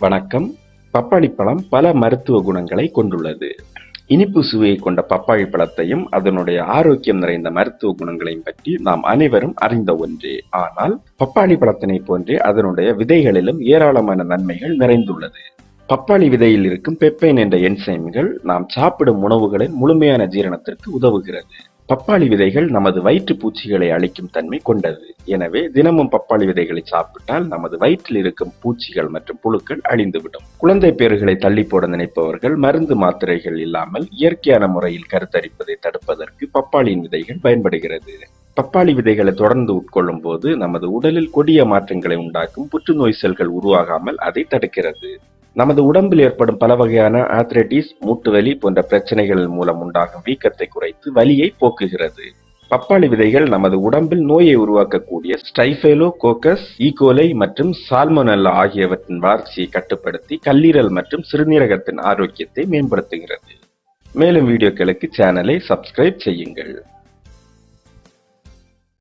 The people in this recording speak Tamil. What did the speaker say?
வணக்கம். பப்பாளி பழம் பல மருத்துவ குணங்களை கொண்டுள்ளது. இனிப்பு சுவையை கொண்ட பப்பாளி பழத்தையும் அதனுடைய ஆரோக்கியம் நிறைந்த மருத்துவ குணங்களையும் பற்றி நாம் அனைவரும் அறிந்த ஒன்றே. ஆனால் பப்பாளி பழத்தினை போன்றே அதனுடைய விதைகளிலும் ஏராளமான நன்மைகள் நிறைந்துள்ளது. பப்பாளி விதையில் இருக்கும் பெப்பைன் என்ற என்சைம்கள் நாம் சாப்பிடும் உணவுகளின் முழுமையான ஜீரணத்திற்கு உதவுகிறது. பப்பாளி விதைகள் நமது வயிற்று பூச்சிகளை அழிக்கும் தன்மை கொண்டது. எனவே தினமும் பப்பாளி விதைகளை சாப்பிட்டால் நமது வயிற்றில் இருக்கும் பூச்சிகள் மற்றும் புழுக்கள் அழிந்துவிடும். குழந்தை பேறுகளை தள்ளி போட நினைப்பவர்கள் மருந்து மாத்திரைகள் இல்லாமல் இயற்கையான முறையில் கருத்தரிப்பதை தடுப்பதற்கு பப்பாளியின் விதைகள் பயன்படுகிறது. பப்பாளி விதைகளை தொடர்ந்து உட்கொள்ளும் போது நமது உடலில் கொடிய மாற்றங்களை உண்டாக்கும் புற்றுநோய் செல்கள் உருவாகாமல் அதை தடுக்கிறது. நமது உடம்பில் ஏற்படும் பல வகையான ஆர்த்ரைட்டிஸ், மூட்டுவலி போன்ற பிரச்சனைகள் மூலம் உண்டாகும் வீக்கத்தை குறைத்து வலியை போக்குகிறது. பப்பாளி விதைகள் நமது உடம்பில் நோயை உருவாக்கக்கூடிய ஸ்டைஃபைலோகோக்கஸ், ஈகோலை மற்றும் சால்மோனெல்லா ஆகியவற்றின் வளர்ச்சியை கட்டுப்படுத்தி கல்லீரல் மற்றும் சிறுநீரகத்தின் ஆரோக்கியத்தை மேம்படுத்துகிறது. மேலும் வீடியோக்களுக்கு சேனலை சப்ஸ்கிரைப் செய்யுங்கள்.